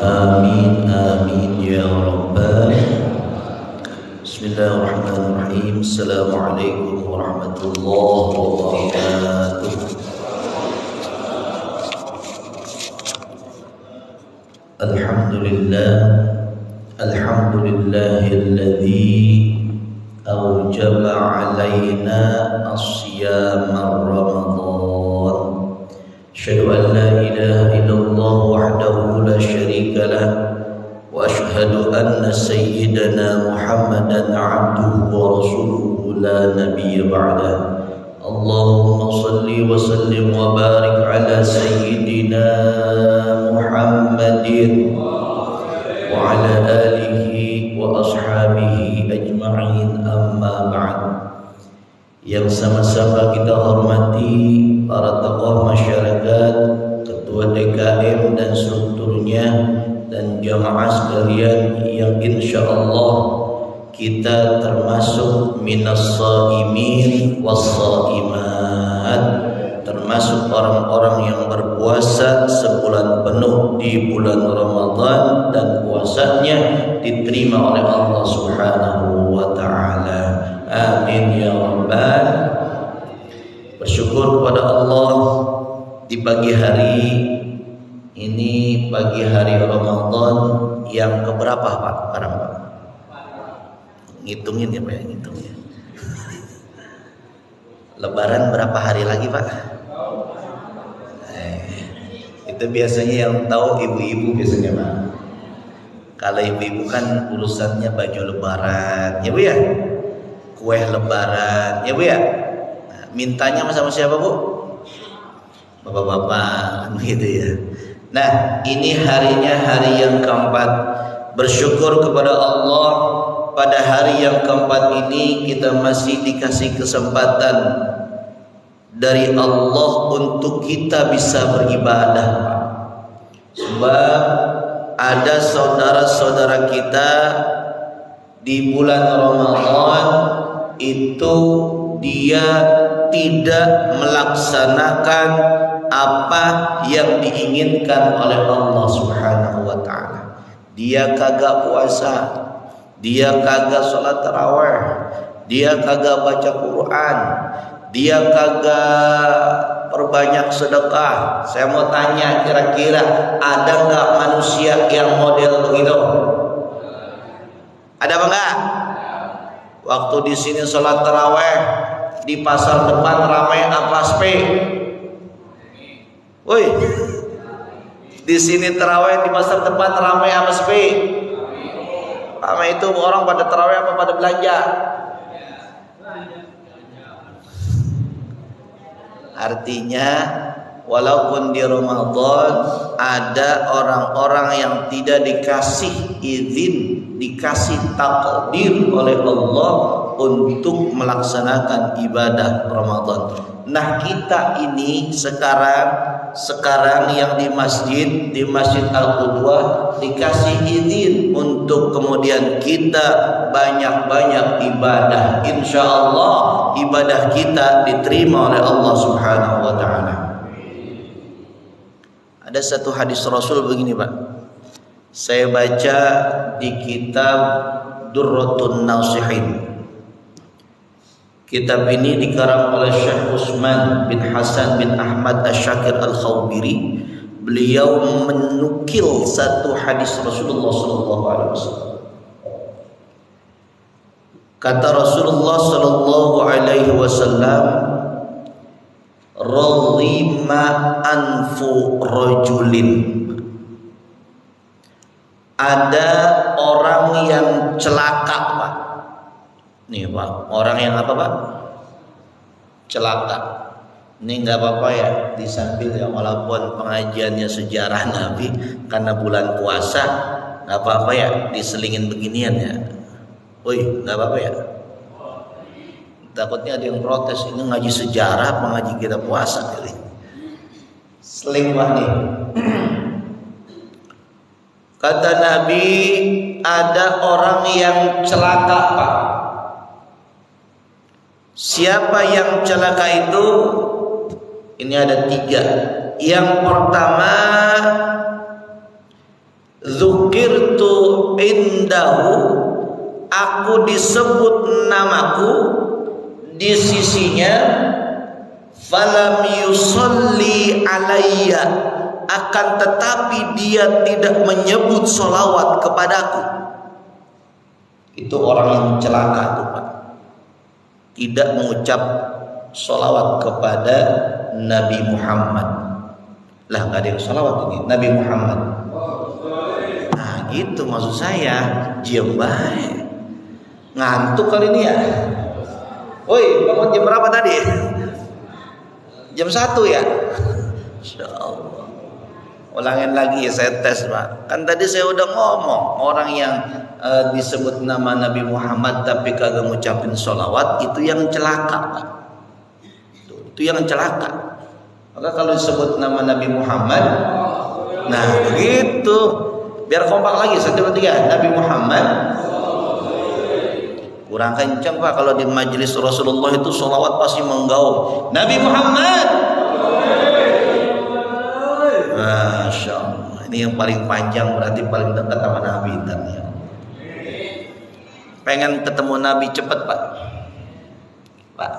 Amin amin ya rabbal. Bismillahirrahmanirrahim. Assalamualaikum warahmatullahi wabarakatuh. Alhamdulillah, alhamdulillahilladzi awjaba alaina as-siyama Ramadan. Asyhadu an la ilaha illallah wahdahu la syarika lah wa asyhadu anna sayyidana Muhammadan abduhu wa rasuluhu la nabiyya ba'dah. Allahumma salli wa sallim wa barik ala sayyidina Muhammadin wa ala alihi wa ashabihi ajma'in, amma ba'd. Yang sama-sama kita hormati para tokoh masyarakat, ketua DKM dan strukturnya, dan jamaah sekalian yang insya Allah kita termasuk minas shaimin was shaimat, termasuk orang-orang yang berpuasa sebulan penuh di bulan Ramadan dan puasanya diterima oleh Allah Subhanahu wa taala. Amin ya rabbal. Bersyukur kepada Allah di pagi hari ini, pagi hari Ramadan yang keberapa Pak? Sekarang Pak? Ngitungin ya Pak, ngitungin. Lebaran berapa hari lagi Pak? Itu biasanya yang tahu ibu-ibu biasanya Pak. Kalau ibu-ibu kan urusannya baju lebaran, ya Bu ya? Kue lebaran, ya Bu ya? Nah, mintanya sama siapa Bu? Bapak-bapak, gitu ya. Nah, ini harinya hari yang keempat. Bersyukur kepada Allah, pada hari yang keempat ini kita masih dikasih kesempatan dari Allah untuk kita bisa beribadah. Sebab ada saudara-saudara kita di bulan Ramadan itu dia tidak melaksanakan apa yang diinginkan oleh Allah Subhanahu wa taala. Dia kagak puasa, dia kagak sholat tarawih, dia kagak baca Quran, dia kagak perbanyak sedekah. Saya mau tanya, kira-kira ada nggak manusia yang model begitu? Ada apa enggak? Waktu di sini sholat tarawih di pasar depan ramai apa spe? Woi, di sini tarawih di pasar depan ramai apa spe? Ramai itu orang pada tarawih apa pada belanja? Artinya walaupun di Ramadan ada orang-orang yang tidak dikasih izin, dikasih takdir oleh Allah untuk melaksanakan ibadah Ramadan. Nah, kita ini sekarang yang di Masjid Al-Qudwah dikasih izin untuk kemudian kita banyak-banyak ibadah. Insya Allah ibadah kita diterima oleh Allah Subhanahu wa taala. Ada satu hadis Rasul begini Pak. Saya baca di kitab Durratun Nasihin. Kitab ini dikarang oleh Syekh Utsman bin Hasan bin Ahmad Asy-Syakir Al-Khawbiri. Beliau menukil satu hadis Rasulullah sallallahu alaihi wasallam. Kata Rasulullah sallallahu alaihi wasallam, "Radhima anfu rajulin." Ada orang yang celaka, Pak. Nih, Pak, orang yang apa, Pak? Celaka. Ini nggak apa-apa ya, disambil ya, walaupun pengajiannya sejarah Nabi karena bulan puasa, nggak apa-apa ya, diselingin beginian ya. Woi, nggak apa-apa ya. Takutnya ada yang protes, ini ngaji sejarah, mengaji kita puasa kali. Seling Pak nih. Kata Nabi, ada orang yang celaka, Pak. Siapa yang celaka itu? Ini ada 3. Yang pertama, dzukirtu indahu, aku disebut namaku di sisinya, falam yusolli alayya, akan tetapi dia tidak menyebut sholawat kepadaku. Itu orang yang celaka tuh, Pak. Tidak mengucap sholawat kepada Nabi Muhammad. Lah, nggak ada yang sholawat ini, Nabi Muhammad. Nah gitu maksud saya, diam baik. Ngantuk kali ini ya. Woi, bangun jam berapa tadi? Jam 1 ya? Insya Allah. Ulangin lagi ya, saya tes, Pak. Kan tadi saya udah ngomong, orang yang disebut nama Nabi Muhammad tapi kagak ngucapin sholawat, itu yang celaka, Pak. Itu yang celaka. Maka kalau disebut nama Nabi Muhammad, nah begitu, biar kompak lagi, 1, 2, 3, Nabi Muhammad. Kurang kencang, Pak, kalau di majelis Rasulullah itu sholawat pasti menggaung, Nabi Muhammad. Masya Allah, ini yang paling panjang, berarti paling dekat sama Nabi ya. Pengen ketemu Nabi cepet, Pak. Pak.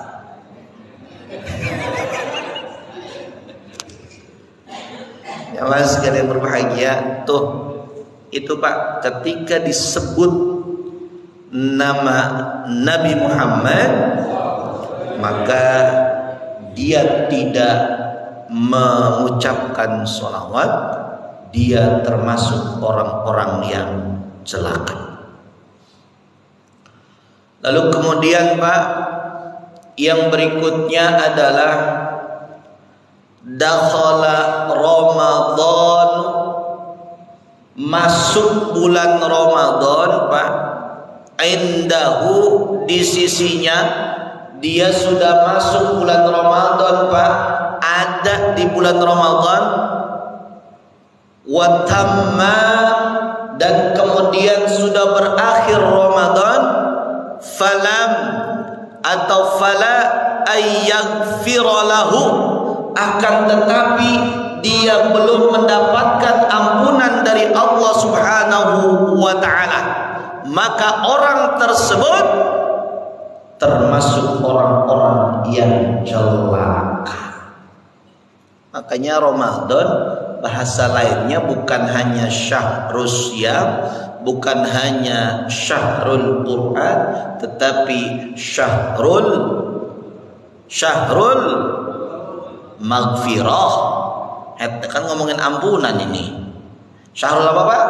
Ya Mas, sekalian berbahagia. Tuh, itu Pak, ketika disebut nama Nabi Muhammad, maka dia tidak mengucapkan sholawat, dia termasuk orang-orang yang celaka. Lalu kemudian Pak, yang berikutnya adalah dakhala Ramadan, masuk bulan Ramadan, Pak. Indahu, di sisinya, dia sudah masuk bulan Ramadan, Pak. Ada di bulan Ramadan. Wa tamma, dan kemudian sudah berakhir Ramadan. Falam atau fala ayyaghfira lahu, akan tetapi dia belum mendapatkan ampunan dari Allah Subhanahu wa ta'ala, maka orang tersebut termasuk orang-orang yang celaka. Makanya Ramadan bahasa lainnya bukan hanya syahrus syam, bukan hanya syahrul Quran, tetapi syahrul maghfirah. Kan ngomongin ampunan ini. Syahrul apa, Pak?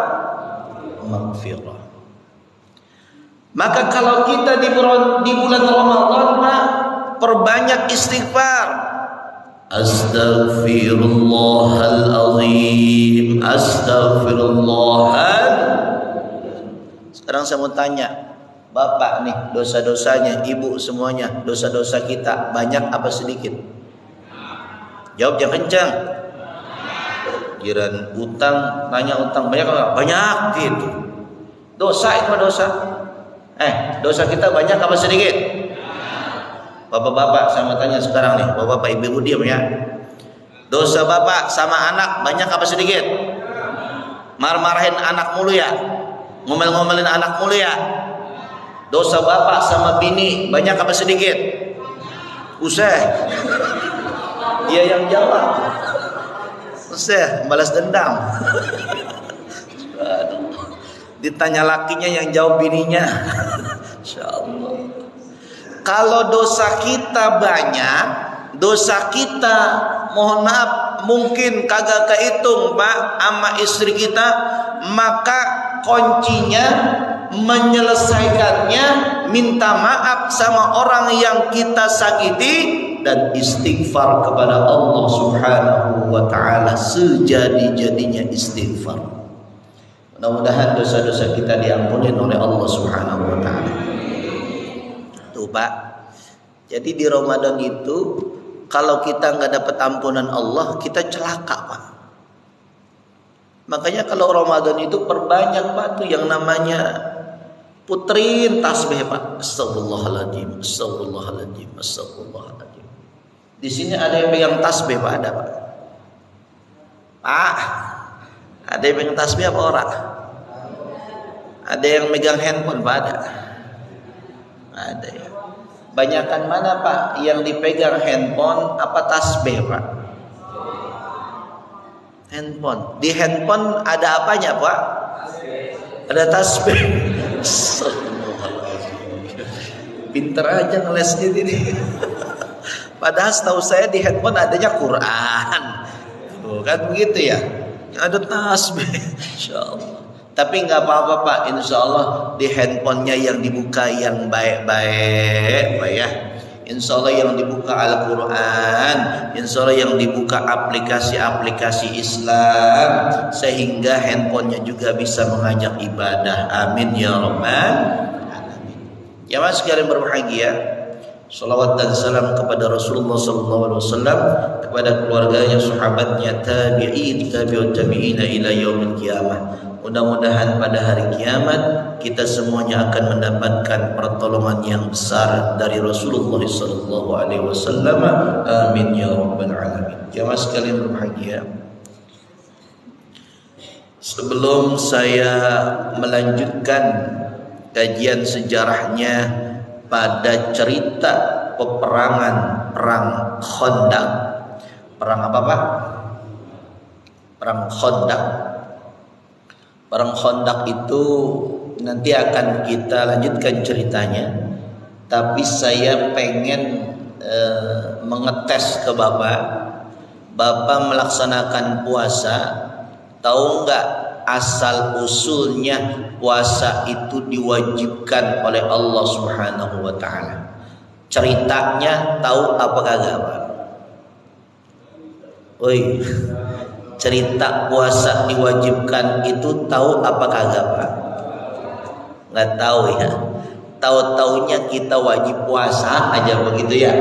Maghfirah. Maka kalau kita di bulan Ramadan, Pak, perbanyak istighfar. Astaghfirullahalazim, astaghfirullah. Sekarang saya mau tanya, Bapak nih, dosa-dosanya, Ibu semuanya, dosa-dosa kita banyak apa sedikit? Jawab yang kencang. Jiran utang, tanya utang banyak apa? Banyak gitu. Dosa itu dosa. Dosa kita banyak apa sedikit? Bapak-bapak, saya mau tanya sekarang nih, bapak-bapak, ibu-ibu diam ya. Dosa bapak sama anak banyak apa sedikit? Marah-marahin anak mulu ya, ngomel-ngomelin anak mulu ya. Dosa bapak sama bini banyak apa sedikit? Usah. Dia yang jawab. Usah, balas dendam. Ditanya lakinya yang jawab bininya. Insyaallah. Kalau dosa kita banyak, dosa kita mohon maaf mungkin kagak kehitung Pak sama istri kita, maka kuncinya menyelesaikannya minta maaf sama orang yang kita sakiti dan istighfar kepada Allah Subhanahu wa taala sejadi-jadinya istighfar. Mudah-mudahan dosa-dosa kita diampuni oleh Allah Subhanahu wa taala. Tuh Pak. Jadi di Ramadan itu kalau kita nggak dapat ampunan Allah, kita celaka Pak. Makanya kalau Ramadan itu perbanyak Pak tuh yang namanya putrin tasbih Pak. Astagfirullahaladzim, astagfirullahaladzim, astagfirullahaladzim. Di sini ada yang pegang tasbih Pak, ada Pak. Pak, ada yang pegang tasbih apa orang? Ada yang megang handphone Pak, ada? Ada ya. Banyakan mana Pak yang dipegang handphone apa tasbih Pak? Handphone. Di handphone ada apanya Pak? Ada tasbih. Pinter aja ngelesnya ini. Padahal setahu saya di handphone adanya Quran. Tuh, kan begitu ya. Ada tasbih. Insyaallah. Tapi nggak apa-apa Pak, insya Allah di handphonenya yang dibuka yang baik-baik Pak ya. Insya Allah yang dibuka Al-Quran, insya Allah yang dibuka aplikasi-aplikasi Islam, sehingga handphonenya juga bisa mengajak ibadah. Amin ya rabbal alamin. Ya mas sekalian berbahagia. Salawat dan salam kepada Rasulullah SAW, kepada keluarganya, sahabatnya, tabi'in, tabi'ut tabi'ina ila yaumil qiyamah. Mudah-mudahan pada hari kiamat kita semuanya akan mendapatkan pertolongan yang besar dari Rasulullah SAW. Amin ya rabbal alamin. Jamaah sekalian berbahagia. Sebelum saya melanjutkan kajian sejarahnya pada cerita peperangan perang Khandaq. Perang apa Pak? Perang Khandaq. Perang Khandaq itu nanti akan kita lanjutkan ceritanya. Tapi saya pengen mengetes ke Bapak. Bapak melaksanakan puasa, tahu nggak asal usulnya puasa itu diwajibkan oleh Allah Subhanahu wa taala? Ceritanya tahu apa kagak Pak? Oi, cerita puasa diwajibkan itu tahu apa kagak Pak? Nggak tahu ya. Tahu-taunya kita wajib puasa aja begitu ya.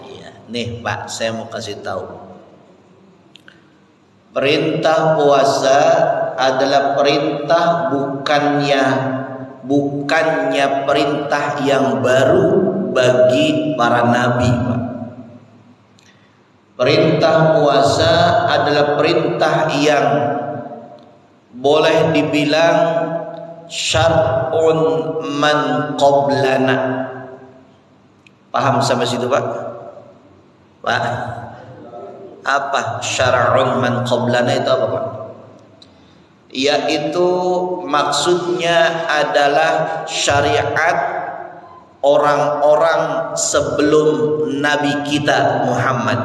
Iya. Nih Pak, saya mau kasih tahu. Perintah puasa adalah perintah bukannya perintah yang baru bagi para nabi Pak. Perintah puasa adalah perintah yang boleh dibilang syar'un man qablana. Paham sampai situ Pak? Pak, apa syar'un man qablana itu apa Pak? Yaitu maksudnya adalah syariat orang-orang sebelum Nabi kita Muhammad.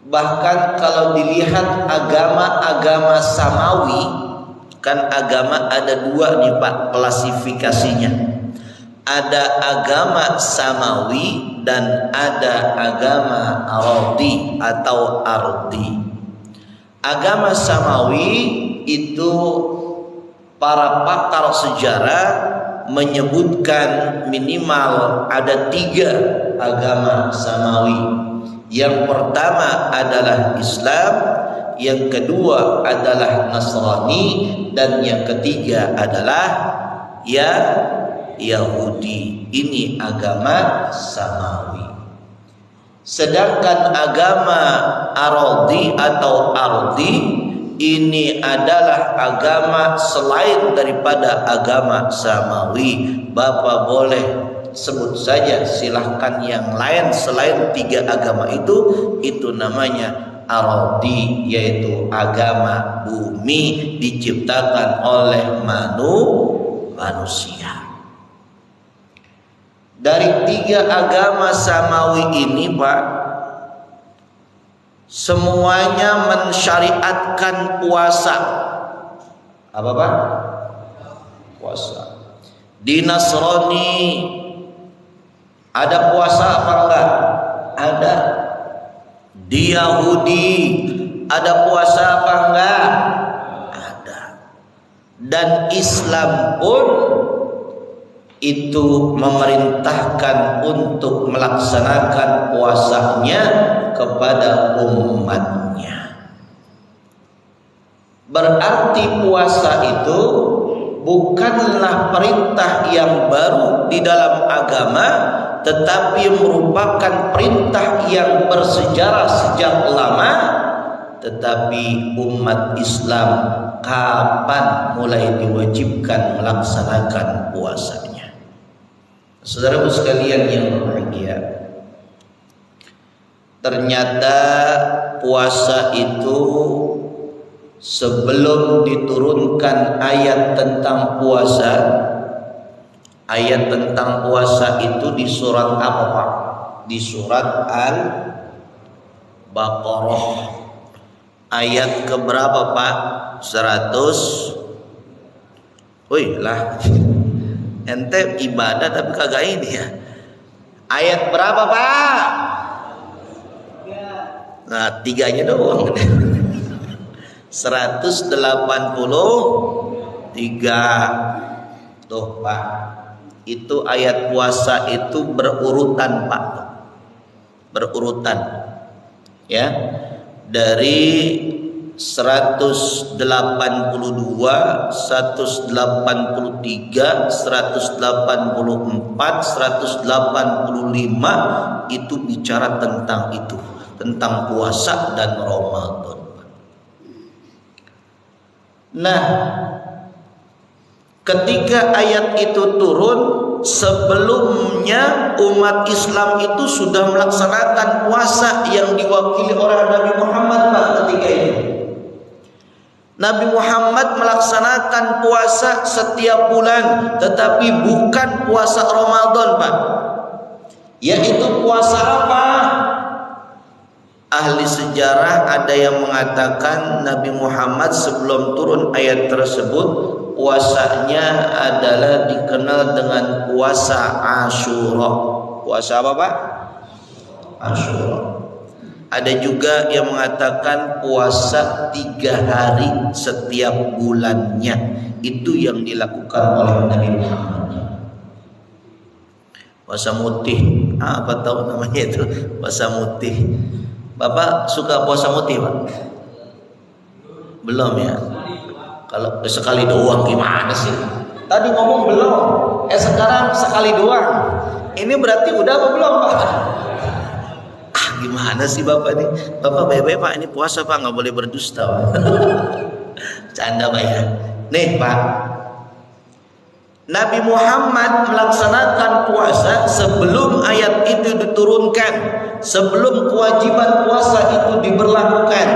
Bahkan kalau dilihat agama-agama samawi, kan agama ada dua nih Pak klasifikasinya. Ada agama samawi dan ada agama ardi atau ardi. Agama samawi itu para pakar sejarah menyebutkan minimal ada 3 agama samawi. Yang pertama adalah Islam, yang kedua adalah Nasrani, dan yang ketiga adalah Yahudi. Ini agama samawi. Sedangkan agama ardi atau ardi ini adalah agama selain daripada agama samawi. Bapak boleh sebut saja, silahkan yang lain selain 3 agama itu namanya aradi, yaitu agama bumi diciptakan oleh manusia. Dari 3 agama samawi ini Pak, semuanya mensyariatkan puasa. Apa Pak? Puasa. Di Nasrani ada puasa apa enggak? Ada. Di Yahudi ada puasa apa enggak? Ada. Dan Islam pun itu memerintahkan untuk melaksanakan puasanya kepada umatnya. Berarti puasa itu bukanlah perintah yang baru di dalam agama, tetapi merupakan perintah yang bersejarah sejak lama. Tetapi umat Islam kapan mulai diwajibkan melaksanakan puasanya? Saudaraku sekalian yang berbahagia, ternyata puasa itu sebelum diturunkan ayat tentang puasa, ayat tentang puasa itu di surat apa Pak? Di surat Al-Baqarah. Ayat keberapa Pak? 100. Wih lah, ente ibadah tapi kagak ini ya. Ayat berapa Pak? Nah, 3-nya doang. 183. Tuh Pak, itu ayat puasa itu berurutan Pak, berurutan ya, dari 182, 183, 184, 185 itu bicara tentang itu, tentang puasa dan Ramadan. Nah, ketika ayat itu turun, sebelumnya umat Islam itu sudah melaksanakan puasa yang diwakili oleh Nabi Muhammad Pak ketika itu. Nabi Muhammad melaksanakan puasa setiap bulan, tetapi bukan puasa Ramadan Pak. Yaitu puasa apa? Ahli sejarah ada yang mengatakan Nabi Muhammad sebelum turun ayat tersebut, puasanya adalah dikenal dengan puasa Asyura. Puasa apa Pak? Asyura. Ada juga yang mengatakan puasa 3 hari setiap bulannya. Itu yang dilakukan oleh Nabi Muhammad. Puasa mutih, apa tahu namanya itu? Puasa mutih. Bapak suka puasa mutih Pak? Belum ya? Kalau sekali doang gimana sih? Tadi ngomong belum, sekarang sekali doang. Ini berarti udah apa belum Pak? Gimana sih Bapak ini? Bapak baik-baik Pak, ini puasa Pak, nggak boleh berdusta Pak. Canda Pak ya. Nih Pak, Nabi Muhammad melaksanakan puasa sebelum ayat itu diturunkan, sebelum kewajiban puasa itu diberlakukan.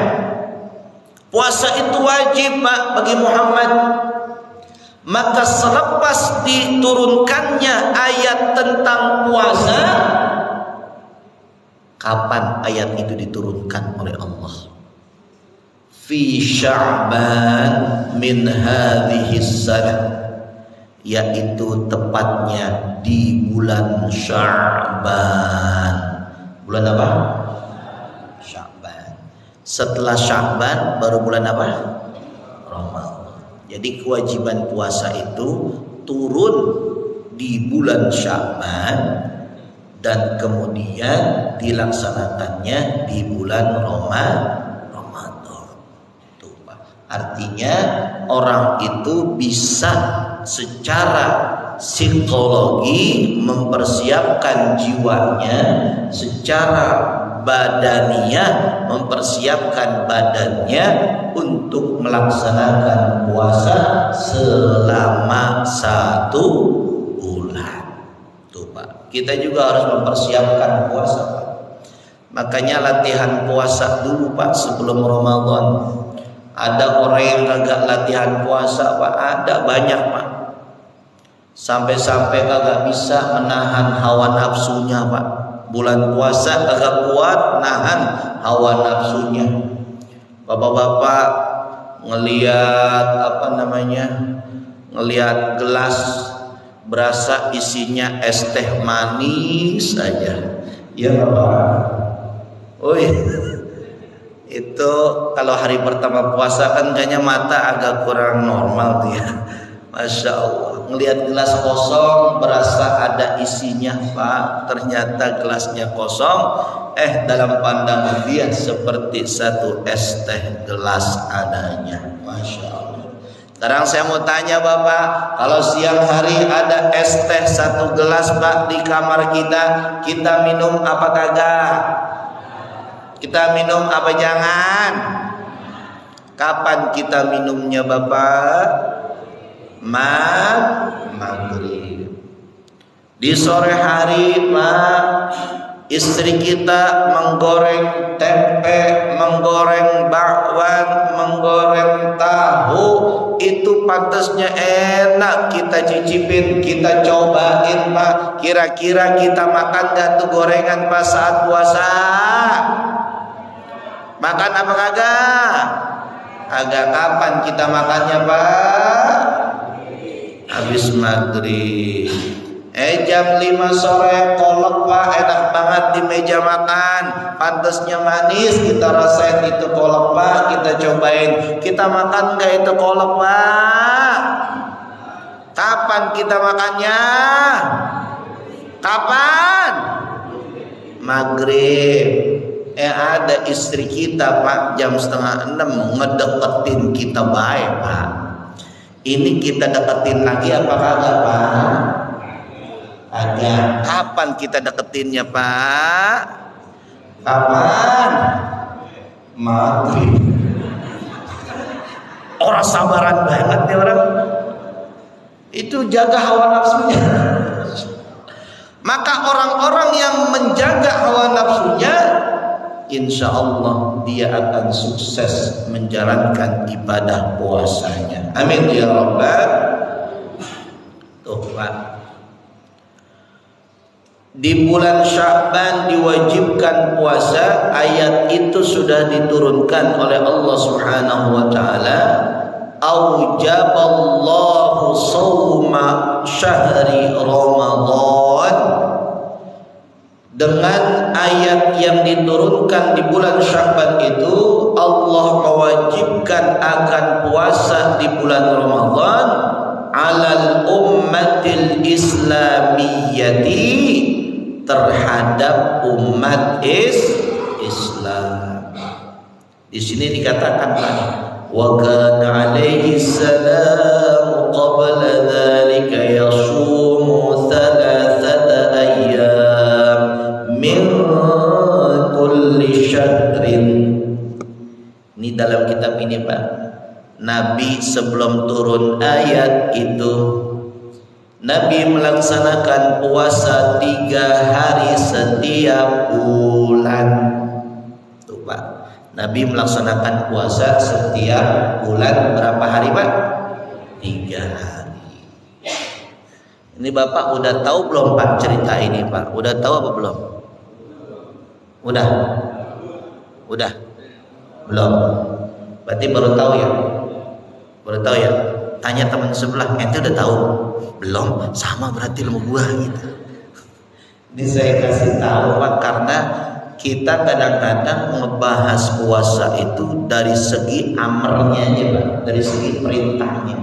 Puasa itu wajib Pak bagi Muhammad. Maka selepas diturunkannya ayat tentang puasa, kapan ayat itu diturunkan oleh Allah? Fi Sya'ban min hadhihi sanah, yaitu tepatnya di bulan Sya'ban. Bulan apa? Sya'ban. Setelah Sya'ban baru bulan apa? Ramadan. Jadi kewajiban puasa itu turun di bulan Sya'ban dan kemudian dilaksanakannya di bulan Ramadan. Tuh, Pak. Artinya orang itu bisa secara psikologi mempersiapkan jiwanya, secara badaniyah, mempersiapkan badannya untuk melaksanakan puasa selama 1 bulan. Tuh Pak, kita juga harus mempersiapkan puasa Pak. Makanya latihan puasa dulu Pak sebelum Ramadan. Ada orang yang kagak latihan puasa Pak, ada banyak Pak. Sampai-sampai kagak bisa menahan hawa nafsunya Pak. Bulan puasa kagak kuat nahan hawa nafsunya. Bapak-bapak ngelihat ngelihat gelas berasa isinya es teh manis saja. Ya Bapak. Oi, itu kalau hari pertama puasa kan kayaknya mata agak kurang normal tuh ya. Masya Allah, ngelihat gelas kosong berasa ada isinya Pak. Ternyata gelasnya kosong, dalam pandangan dia seperti satu es teh gelas adanya. Masya Allah. Sekarang saya mau tanya Bapak, kalau siang hari ada es teh 1 gelas Pak di kamar kita minum apa kagak? Kita minum apa jangan? Kapan kita minumnya Bapak? Maghrib. Di sore hari Pak, istri kita menggoreng tempe, menggoreng bakwan, menggoreng tahu, itu pantasnya enak kita cicipin, kita cobain Pak. Kira-kira kita makan gak tuh gorengan pas saat puasa? Makan apa kagak? Agak kapan kita makannya Pak? Habis maghrib. Jam 5 sore kolak Pak, enak banget di meja makan. Pantasnya manis, kita rasain itu kolak Pak, kita cobain. Kita makan gak itu kolak Pak? Kapan kita makannya? Kapan? Maghrib. Ada istri kita Pak jam 5:30 ngedeketin kita baik Pak. Ini kita deketin lagi apa kagak Pak? Agak. Kapan kita deketinnya Pak? Kapan? Maghrib. Orang sabaran banget nih orang. Itu jaga hawa nafsunya. Maka orang-orang yang menjaga hawa nafsunya, insya Allah dia akan sukses menjalankan ibadah puasanya. Amin ya Rabbal. Tuh Pak, di bulan Sya'ban diwajibkan puasa. Ayat itu sudah diturunkan oleh Allah Subhanahu wa taala. Aujaballahu shauma syahri Ramadan. Dengan ayat yang diturunkan di bulan Sya'ban itu, Allah mewajibkan akan puasa di bulan Ramadan alal ummatil islamiyyati, terhadap umat Islam. Di sini dikatakan Pak, wa kana alaihi salam qabla dzalika yasumu thalathata ayyam min kulli syahrin. Ini dalam kitab ini Pak, Nabi sebelum turun ayat itu, Nabi melaksanakan puasa 3 hari setiap bulan. Tuh Pak, Nabi melaksanakan puasa setiap bulan berapa hari Pak? 3 hari. Ini Bapak udah tahu belum Pak cerita ini Pak? Udah tahu apa belum? Udah? Belum? Berarti baru tahu ya? Baru tahu ya? Tanya teman sebelah, ente udah tahu? Belum? Sama berarti sama gua gitu. Ini saya kasih tahu Pak, karena kita kadang-kadang ngebahas puasa itu dari segi amarnya aja Pak, dari segi perintahnya.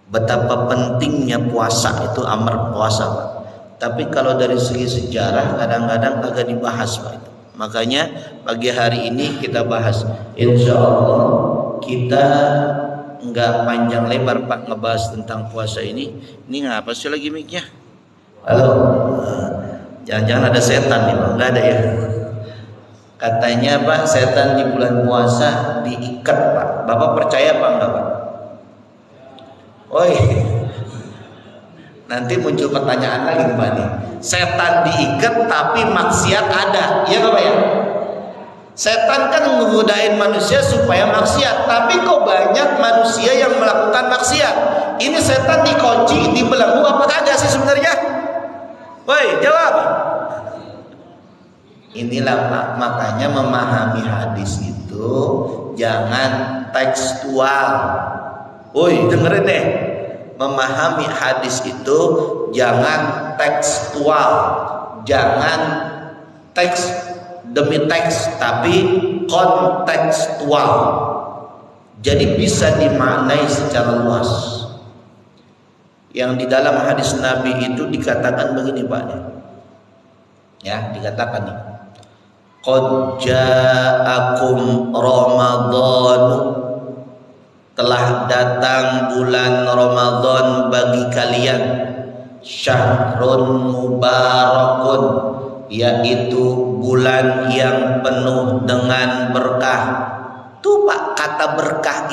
Betapa pentingnya puasa itu, amar puasa Pak. Tapi kalau dari segi sejarah kadang-kadang agak dibahas Pak itu. Makanya pagi hari ini kita bahas. Insya Allah kita nggak panjang lebar Pak ngebahas tentang puasa ini. Ini ngapa sih lagi mic-nya? Halo. Jangan-jangan ada setan nih Pak? Enggak ada ya. Katanya Pak, setan di bulan puasa diikat Pak. Bapak percaya apa enggak Pak? Oi, nanti muncul pertanyaan lagi Pak nih. Setan diikat tapi maksiat ada, iya Bapak ya? Setan kan ngegodain manusia supaya maksiat, tapi kok banyak manusia yang melakukan maksiat. Ini setan dikunci, dibelenggu apa kagak sih sebenarnya? Woi, jawab. Inilah Pak, makanya memahami hadis itu jangan tekstual. Woi, dengerin deh. Memahami hadis itu jangan tekstual, jangan teks demi teks, tapi kontekstual. Jadi bisa dimaknai secara luas. Yang di dalam hadis Nabi itu dikatakan begini Pak. Ya, dikatakan nih. Qad ja'akum Ramadan, telah datang bulan Ramadan bagi kalian, syahrun mubarakun, yaitu bulan yang penuh dengan berkah. Tuh Pak, kata berkah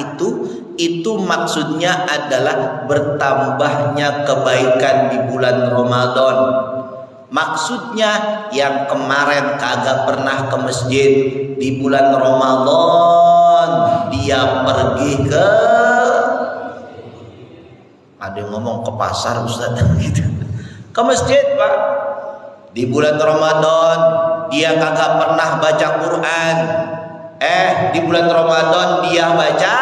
itu maksudnya adalah bertambahnya kebaikan di bulan Ramadan. Maksudnya yang kemarin kagak pernah ke masjid, di bulan Ramadan dia pergi ke, ada yang ngomong ke pasar Ustaz gitu, ke masjid Pak. Di bulan Ramadan dia kagak pernah baca Quran, di bulan Ramadan dia baca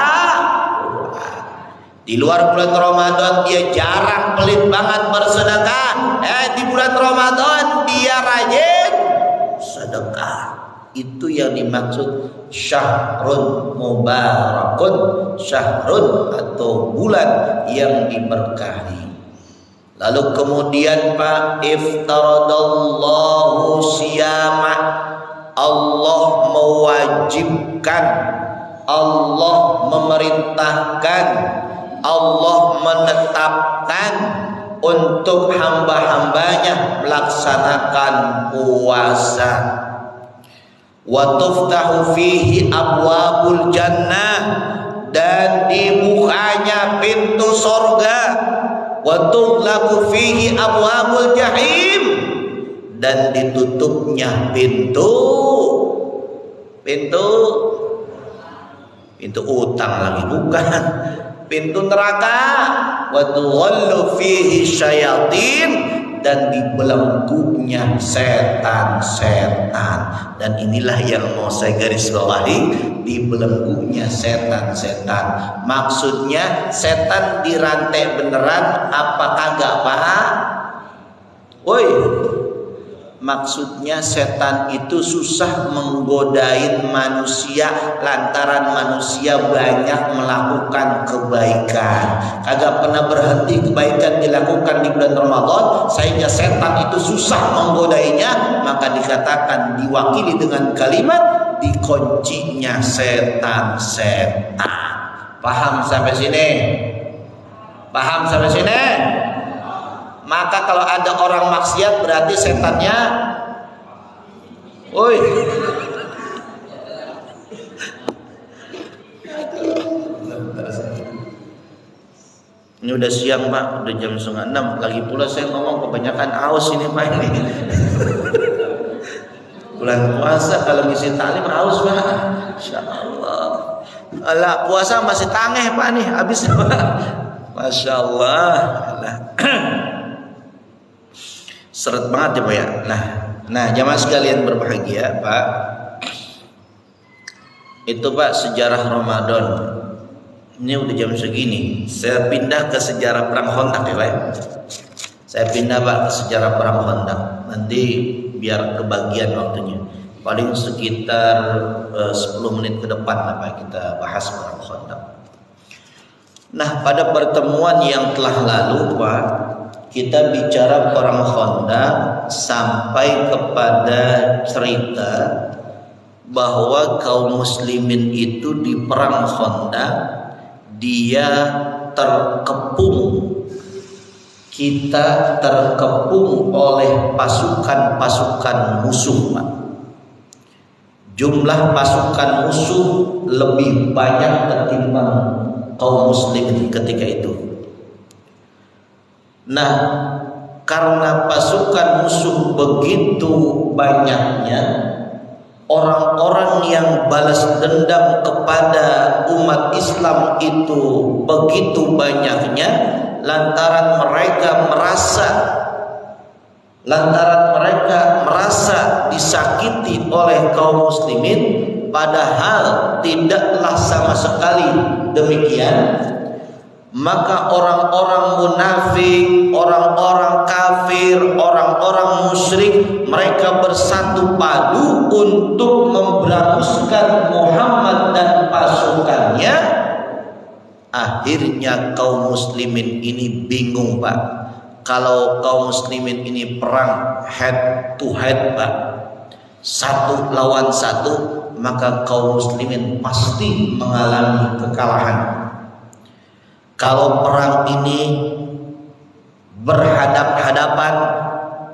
Quran. Di luar bulan Ramadan dia jarang, pelit banget bersedekah. Di bulan Ramadan dia rajin sedekah. Itu yang dimaksud syahrun mubarakun, syahrun atau bulan yang diberkahi. Lalu kemudian Pak, iftaradallahu siyama, Allah mewajibkan, Allah memerintahkan, Allah menetapkan untuk hamba-hambanya melaksanakan puasa. Wa tuftahu fihi abwabul jannah, dan dibukanya pintu surga. Wa tughlaqu fihi abwabul jahim, dan ditutupnya pintu utang lagi, bukan, pintu neraka. Wa tughallu fihi syayatin, dan dibelenggunya setan-setan. Dan inilah yang mau saya garis bawahi, dibelenggunya setan-setan. Maksudnya setan dirantai beneran apa kagak Pak? Woi, maksudnya setan itu susah menggodain manusia lantaran manusia banyak melakukan kebaikan. Kagak pernah berhenti kebaikan dilakukan di bulan Ramadan, sehingga setan itu susah menggodainya. Maka dikatakan, diwakili dengan kalimat dikuncinya setan-setan. Paham sampai sini? Paham sampai sini? Maka kalau ada orang maksiat berarti setannya, woi, ini udah siang Pak, udah jam 5:30. Lagi pula saya ngomong kebanyakan aus ini Pak ini. Bulan puasa kalau ngisi taklim aus Pak, Insya Allah. Alah, puasa masih tangeh Pak nih, habis Pak. Masya Allah. Seret banget ya Pak ya. Nah jamaah sekalian berbahagia Pak, itu Pak sejarah Ramadan. Ini udah jam segini, saya pindah ke sejarah perang Khandaq ya Pak ya. Saya pindah Pak ke sejarah perang Khandaq. Nanti biar kebagian waktunya, paling sekitar 10 menit ke depan lah Pak, kita bahas perang Khandaq. Nah pada pertemuan yang telah lalu Pak, kita bicara perang Khandaq sampai kepada cerita bahwa kaum muslimin itu di perang Khandaq dia terkepung kita terkepung oleh pasukan-pasukan musuh, Pak. Jumlah pasukan musuh lebih banyak ketimbang kaum muslimin ketika itu. Nah, karena pasukan musuh begitu banyaknya, orang-orang yang balas dendam kepada umat Islam itu begitu banyaknya, lantaran mereka merasa disakiti oleh kaum muslimin, padahal tidaklah sama sekali demikian. Maka orang-orang munafik, orang-orang kafir, orang-orang musyrik, mereka bersatu padu untuk memberanguskan Muhammad dan pasukannya. Akhirnya kaum muslimin ini bingung, Pak. Kalau kaum muslimin ini perang head to head, Pak, satu lawan satu, maka kaum muslimin pasti mengalami kekalahan. Kalau perang ini berhadap-hadapan,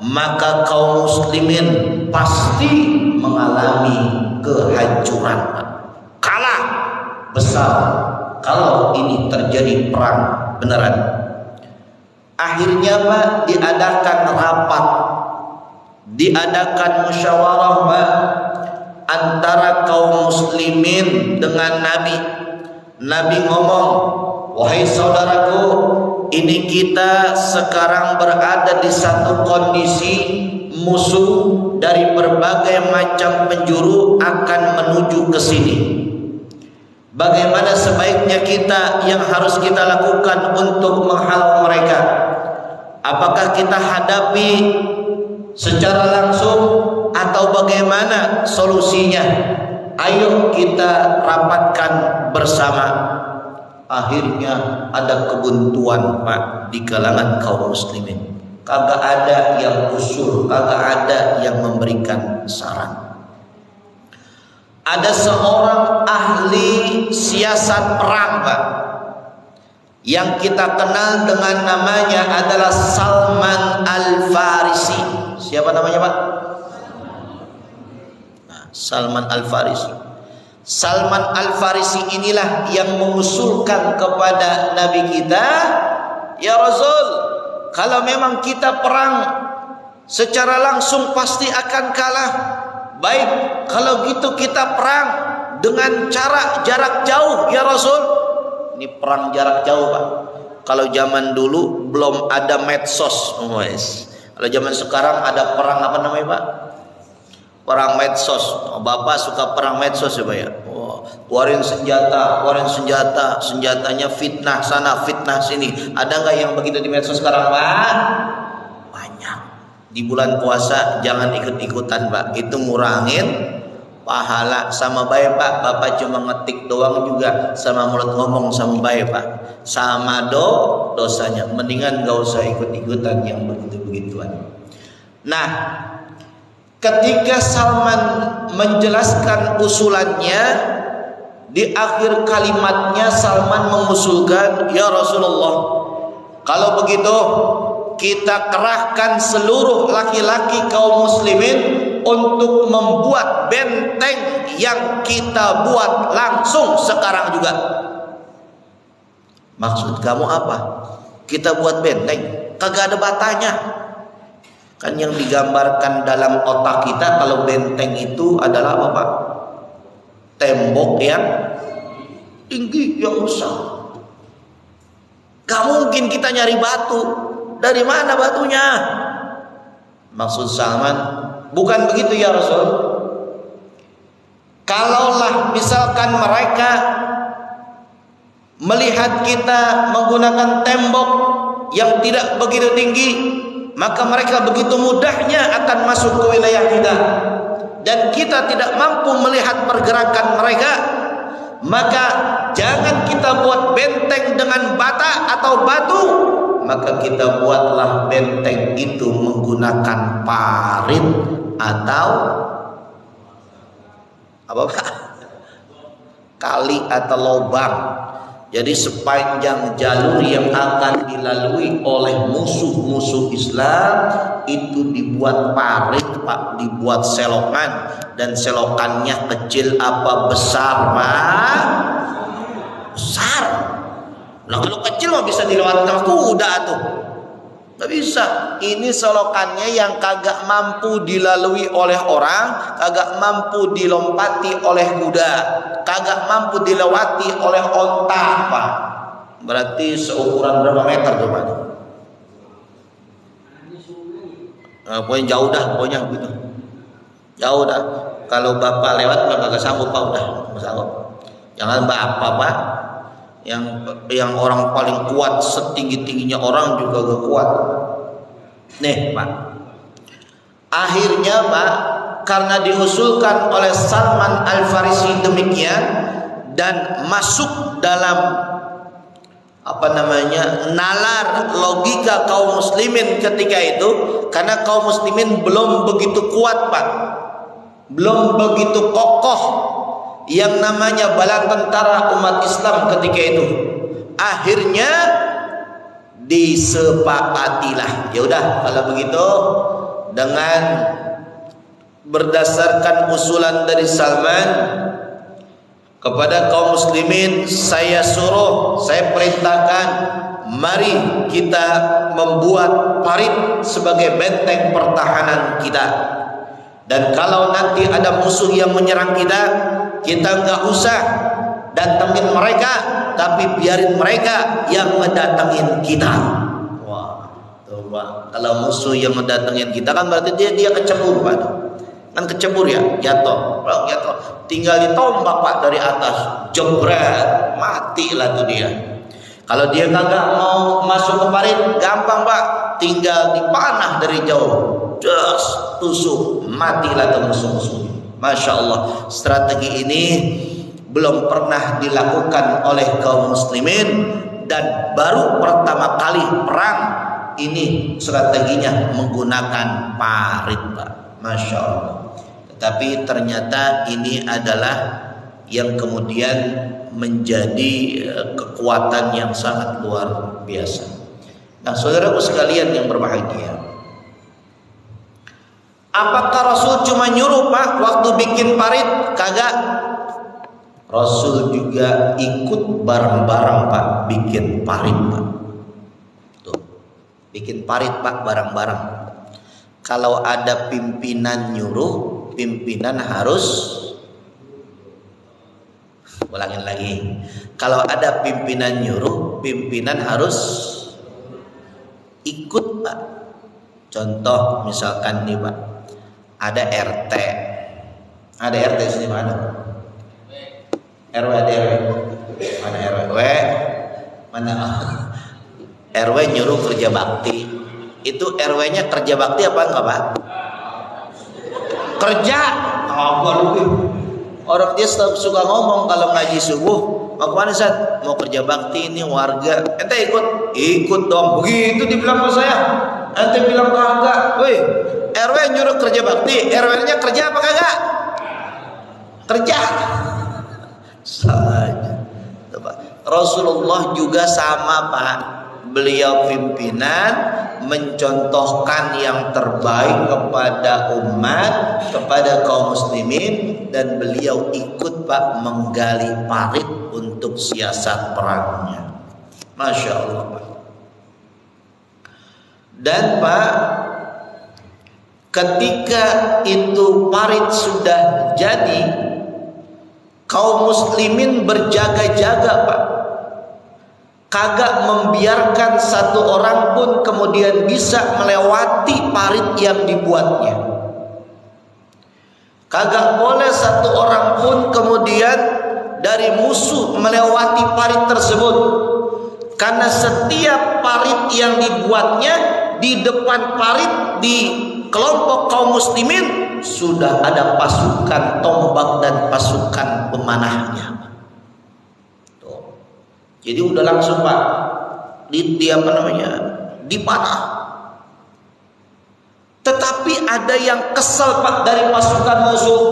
maka kaum muslimin pasti mengalami kehancuran, kalah besar kalau ini terjadi perang beneran. Akhirnya, Pak, diadakan rapat, diadakan musyawarah, Pak, antara kaum muslimin dengan Nabi. Nabi ngomong, wahai saudaraku, ini kita sekarang berada di satu kondisi musuh dari berbagai macam penjuru akan menuju ke sini. Bagaimana sebaiknya kita yang harus kita lakukan untuk menghalau mereka? Apakah kita hadapi secara langsung atau bagaimana solusinya? Ayo kita rapatkan bersama. Akhirnya ada kebuntuan, Pak, di kalangan kaum muslimin. Kagak ada yang usul, kagak ada yang memberikan saran. Ada seorang ahli siasat perang, Pak, yang kita kenal dengan namanya adalah Salman Al-Farisi. Siapa namanya, Pak? Salman Al-Farisi. Salman Al-Farisi inilah yang mengusulkan kepada Nabi kita, ya Rasul, kalau memang kita perang secara langsung pasti akan kalah. Baik, kalau gitu kita perang dengan cara jarak jauh, ya Rasul. Ini perang jarak jauh, Pak. Kalau zaman dulu belum ada medsos, Kalau zaman sekarang ada perang apa namanya, Pak? Perang medsos. Bapak suka perang medsos ya, Pak ya? Keluarin senjata, senjatanya fitnah sana, fitnah sini. Ada nggak yang begitu di medsos sekarang, Pak? Banyak. Di bulan puasa jangan ikut-ikutan, Pak. Itu ngurangin pahala sama baik, Pak. Bapak cuma ngetik doang juga, sama mulut ngomong sama baik, Pak. Sama dosanya. Mendingan nggak usah ikut-ikutan yang begitu-begituan. Nah, ketika Salman menjelaskan usulannya, di akhir kalimatnya Salman mengusulkan, ya Rasulullah, kalau begitu kita kerahkan seluruh laki-laki kaum muslimin untuk membuat benteng yang kita buat langsung sekarang juga. Maksud kamu apa? Kita buat benteng? Kagak ada batanya. Kan yang digambarkan dalam otak kita kalau benteng itu adalah apa, Pak? Tembok yang tinggi, yang besar. Gak mungkin kita nyari batu. Dari mana batunya? Maksud Salman, bukan begitu ya Rasul. Kalaulah misalkan mereka melihat kita menggunakan tembok yang tidak begitu tinggi, maka mereka begitu mudahnya akan masuk ke wilayah kita, dan kita tidak mampu melihat pergerakan mereka. Maka jangan kita buat benteng dengan bata atau batu, maka kita buatlah benteng itu menggunakan parit atau apa, Pak? Kali atau lubang. Jadi sepanjang jalur yang akan dilalui oleh musuh-musuh Islam itu dibuat parit Pak, dibuat selokan, dan selokannya kecil apa besar Pak? Besar. Nah kalau kecil mah bisa dilewati sama kuda tuh. Gak bisa. Ini selokannya yang kagak mampu dilalui oleh orang, kagak mampu dilompati oleh kuda, kagak mampu dilewati oleh onta Pak. Berarti seukuran berapa meter tuh Pak? Pokoknya jauh dah, pokoknya gitu. Jauh dah. Kalau bapak lewat kagak sanggup Pak, udah nggak sanggup. Jangan bapak Pak, yang orang paling kuat setinggi-tingginya orang juga gak kuat. Nih Pak, akhirnya Pak, karena diusulkan oleh Salman Al-Farisi demikian dan masuk dalam nalar logika kaum muslimin ketika itu, karena kaum muslimin belum begitu kuat Pak, belum begitu kokoh yang namanya bala tentara umat Islam ketika itu. Akhirnya disepakatilah, ya udah kalau begitu, dengan berdasarkan usulan dari Salman kepada kaum muslimin, saya perintahkan, mari kita membuat parit sebagai benteng pertahanan kita. Dan kalau nanti ada musuh yang menyerang kita nggak usah datengin mereka, tapi biarin mereka yang mendatengin kita. Wah, tuh Pak. Kalau musuh yang mendatengin kita kan berarti dia kecebur Pak. Kan kecebur ya, jatuh. Tinggal ditombak Pak dari atas, jebret, matilah tuh dia. Kalau dia kagak mau masuk ke parit, gampang Pak, tinggal dipanah dari jauh. Just tusuk, matilah tuh musuh-musuh. Masya Allah, strategi ini belum pernah dilakukan oleh kaum muslimin, dan baru pertama kali perang ini strateginya menggunakan parit Pak. Masya Allah. Tetapi ternyata ini adalah yang kemudian menjadi kekuatan yang sangat luar biasa. Nah saudaraku sekalian yang berbahagia, apakah Rasul cuma nyuruh Pak waktu bikin parit? Kagak. Rasul juga ikut bareng-bareng Pak bikin parit Pak. Tuh, bikin parit Pak bareng-bareng. Kalau ada pimpinan nyuruh, pimpinan harus, ulangin lagi. Kalau ada pimpinan nyuruh, pimpinan harus ikut Pak. Contoh misalkan nih Pak, ada RT. Ada RT sini mana? RW, ada RW. Mana RW? Mana? RW nyuruh kerja bakti. Itu RW-nya kerja bakti apa enggak Pak? Kerja. Apa lu? Orang dia suka ngomong kalau ngaji subuh, mau kemana Ustaz? Mau kerja bakti ini warga. Ente ikut? Ikut dong. Begitu dibilang ke saya. Ente bilang kagak. Woi, RW nyuruh kerja bakti, RW-nya kerja apa kagak? Kerja. Saja. Rasulullah juga sama Pak. Beliau pimpinan, mencontohkan yang terbaik kepada umat, kepada kaum muslimin, dan beliau ikut Pak menggali parit untuk siasat perangnya. Masya Allah Pak. Dan Pak, ketika itu parit sudah jadi, kaum muslimin berjaga-jaga Pak, kagak membiarkan satu orang pun kemudian bisa melewati parit yang dibuatnya. Kagak boleh satu orang pun kemudian dari musuh melewati parit tersebut, karena setiap parit yang dibuatnya, di depan parit di kelompok kaum muslimin sudah ada pasukan tombak dan pasukan pemanahnya. Jadi udah langsung Pak dipanah. Tetapi ada yang kesel Pak dari pasukan musuh.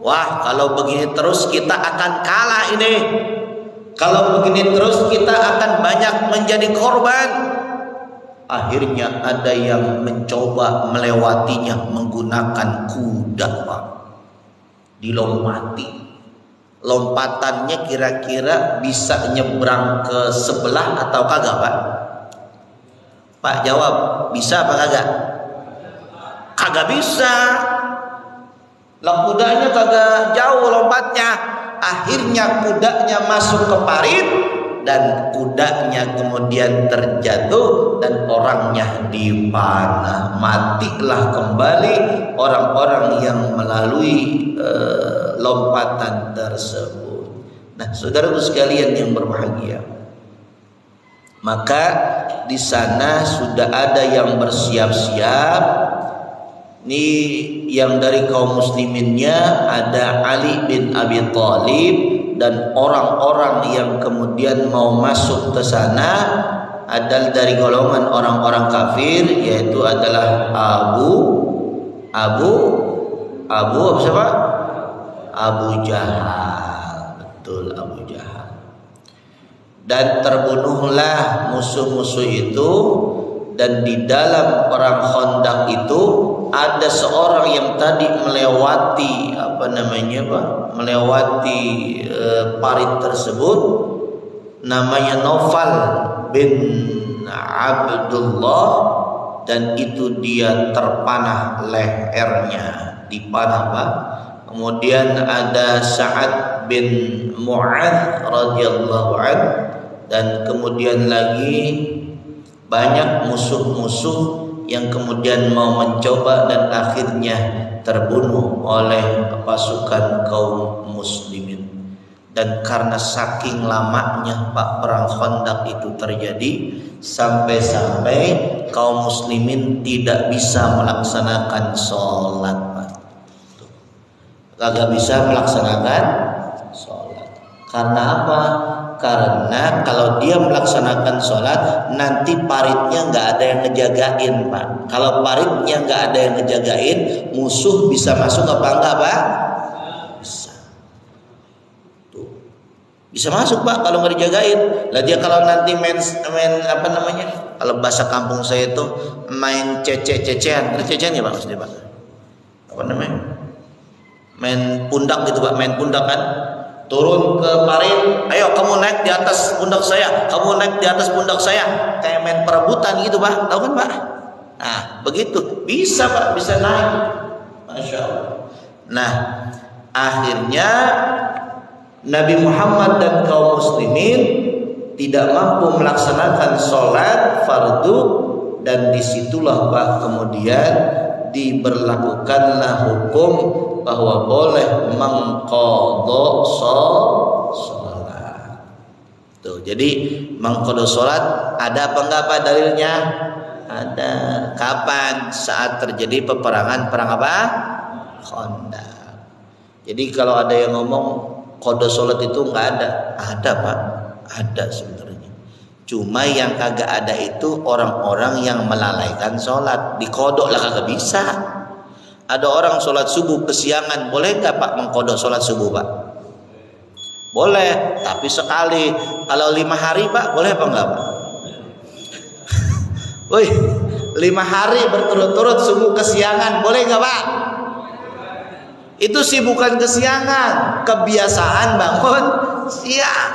Wah, kalau begini terus kita akan kalah ini. Kalau begini terus kita akan banyak menjadi korban. Akhirnya ada yang mencoba melewatinya menggunakan kuda, Pak. Dilompati. Lompatannya kira-kira bisa nyebrang ke sebelah atau kagak, Pak? Pak jawab, bisa apa kagak? Kagak bisa. Lah kudanya kagak jauh lompatnya. Akhirnya kudanya masuk ke parit dan kudanya kemudian terjatuh dan orangnya dipanah. Matilah kembali orang-orang yang melalui lompatan tersebut. Nah, saudaraku sekalian yang berbahagia, maka di sana sudah ada yang bersiap-siap. Ini yang dari kaum musliminnya ada Ali bin Abi Thalib dan orang-orang yang kemudian mau masuk ke sana adalah dari golongan orang-orang kafir, yaitu adalah Abu Jahal. Betul, Abu Jahal. Dan terbunuhlah musuh-musuh itu. Dan di dalam perang Khandaq itu ada seorang yang tadi melewati melewati parit tersebut, namanya Naufal bin Abdullah, dan itu dia terpanah lehernya, dipanah, Pak. Kemudian ada Sa'ad bin Mu'adz radhiyallahu anhu, dan kemudian lagi banyak musuh-musuh yang kemudian mau mencoba dan akhirnya terbunuh oleh pasukan kaum muslimin. Dan karena saking lamanya Pak perang Khandaq itu terjadi, sampai-sampai kaum muslimin tidak bisa melaksanakan sholat, Pak. Kagak bisa melaksanakan sholat. Karena apa? Karena kalau dia melaksanakan sholat, nanti paritnya nggak ada yang ngejagain, Pak. Kalau paritnya nggak ada yang ngejagain, musuh bisa masuk apa enggak, Pak? Bisa. Tuh. Bisa masuk, Pak, kalau nggak dijagain. Lah dia kalau nanti main kalau bahasa kampung saya itu main cecean. Cecean ya, Pak, maksudnya, Pak? Apa namanya? Main pundak gitu, Pak. Main pundak kan? Turun ke parit, ayo kamu naik di atas pundak saya, kamu naik di atas pundak saya, kayak main perebutan gitu, Pak. Tahu kan, Pak? Nah, begitu bisa, Pak, bisa naik, Masya Allah. Nah, akhirnya Nabi Muhammad dan kaum muslimin tidak mampu melaksanakan sholat fardu, dan disitulah, Pak, kemudian diberlakukanlah hukum bahwa boleh mengqadha sholat. Tuh, jadi mengqadha sholat ada apa enggak, Pak, dalilnya? Ada. Kapan? Saat terjadi peperangan, perang apa? Khandaq. Jadi kalau ada yang ngomong qadha sholat itu enggak ada, Pak. Ada sebenarnya. Cuma yang kagak ada itu orang-orang yang melalaikan sholat. Dikodok lah kagak bisa. Ada orang sholat subuh kesiangan, boleh nggak, Pak, mengkodok sholat subuh, Pak? Boleh, tapi sekali. Kalau 5 hari, Pak, boleh apa enggak, Pak? Woi, 5 hari berturut-turut subuh kesiangan, boleh nggak, Pak? Itu sih bukan kesiangan, kebiasaan bangun siang.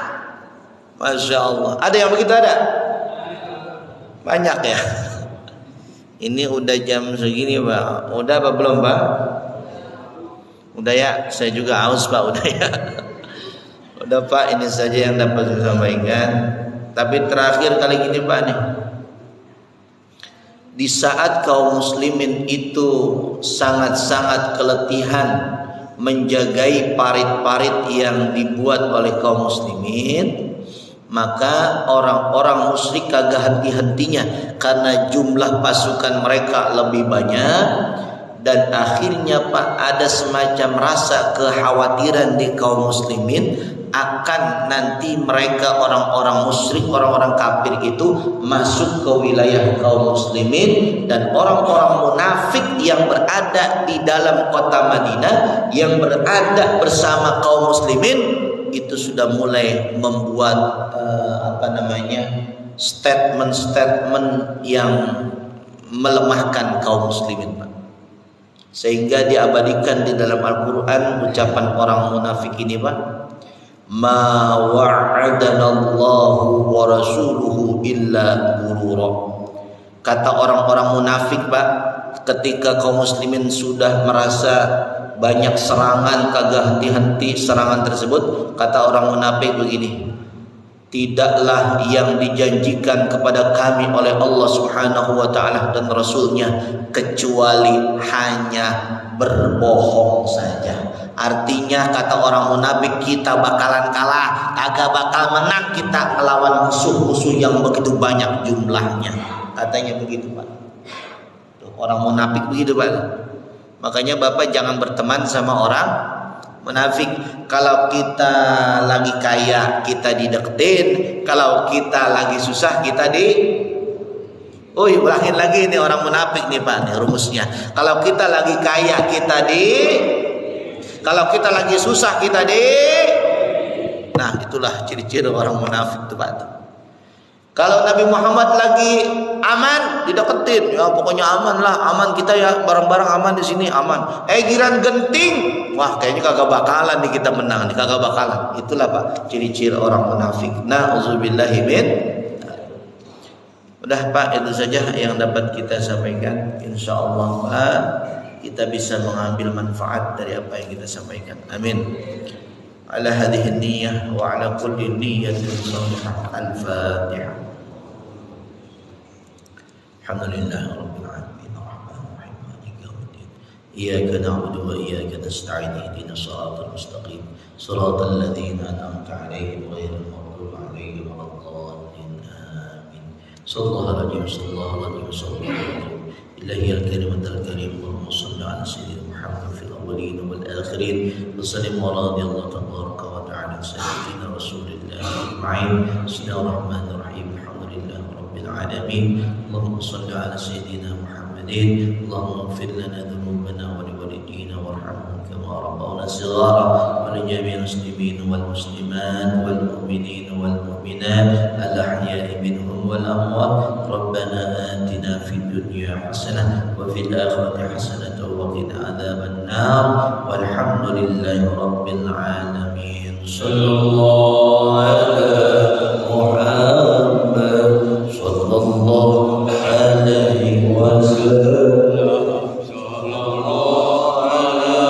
Masya Allah. Ada yang begitu, ada? Banyak ya. Ini udah jam segini, Pak. Udah apa belum, Pak? Udah ya. Saya juga haus, Pak. Udah ya. Udah, Pak. Ini saja yang dapat saya sampaikan. Tapi terakhir kali ini, Pak, nih. Di saat kaum muslimin itu sangat-sangat keletihan menjagai parit-parit yang dibuat oleh kaum muslimin, maka orang-orang musyrik kagak henti-hentinya karena jumlah pasukan mereka lebih banyak, dan akhirnya, Pak, ada semacam rasa kekhawatiran di kaum muslimin akan nanti mereka orang-orang musyrik, orang-orang kafir itu masuk ke wilayah kaum muslimin, dan orang-orang munafik yang berada di dalam kota Madinah yang berada bersama kaum muslimin itu sudah mulai membuat statement-statement yang melemahkan kaum muslimin, Pak. Sehingga diabadikan di dalam Al-Qur'an ucapan orang munafik ini, Pak. Ma wa'adanallahu wa rasuluhu illa ghurura. Kata orang-orang munafik, Pak, ketika kaum muslimin sudah merasa banyak serangan, kagak henti-henti serangan tersebut, kata orang munafik begini, tidaklah yang dijanjikan kepada kami oleh Allah Subhanahu wa taala dan Rasulnya kecuali hanya berbohong saja. Artinya kata orang munafik, kita bakalan kalah, agak bakal menang kita melawan musuh-musuh yang begitu banyak jumlahnya. Katanya begitu, Pak. Orang munafik begitu, Pak. Makanya Bapak jangan berteman sama orang munafik. Kalau kita lagi kaya kita dideketin, kalau kita lagi susah kita ulangin lagi nih orang munafik nih, Pak, nih rumusnya. Kalau kita lagi kaya kita kalau kita lagi susah kita Nah, itulah ciri-ciri orang munafik tuh, Pak. Kalau Nabi Muhammad lagi aman dideketin, ya pokoknya aman lah, aman kita ya, bareng-bareng aman di sini aman. Giran genting, wah kayaknya kagak bakalan nih kita menang nih, kagak bakalan. Itulah, Pak, ciri-ciri orang munafik. Nauzubillahi min. Udah, Pak, itu saja yang dapat kita sampaikan. Insyaallah, Pak, kita bisa mengambil manfaat dari apa yang kita sampaikan. Amin. Ala hadhihi niyyah wa ala kulli niyyatin salihah. Al-Fatihah. Alhamdulillah rabbil alamin arrahmanir rahim maliki yaumiddin. Iyyaka na'budu wa iyyaka nasta'in ihdinas siratal mustaqim siratal ladzina an'amta 'alaihim ghairil maghdubi 'alaihim waladdallin. Amin. Sallallahu alaihi wasallam. Ilahi al-karim al-karim wa salli ala sayyidina Muhammad fil awwalin wal akhirin. Wassallam wa radiyallahu tabaraka wa ta'ala sayyidina Rasulillah ajma'in. Bismillahirrahmanirrahim. Alhamdulillahi rabbil alamin. Allahumma salli ala sayyidina Muhammadin. Allahumma ighfir lana dhunubana wa liwalidina warhamhum kama rabbawna shighara wa li jami'il muslimin wal muslimat wal mu'minin wal mu'minat al ahya'i minhum wal amwat. Rabbana atina fid dunya hasanah wa fil akhirati hasanah wa qina adzaban nar. Walhamdulillahi rabbil alamin. Sallallahu ala Muhammad sallallahu alaihi wasallam. Sallallahu alaihi wasallam.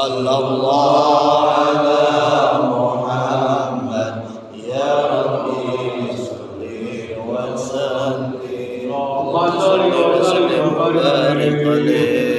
sallallahu ala Muhammad ya Rabbi sholli wa sallim. Allahumma sholli wa sallim wa barik alaihi.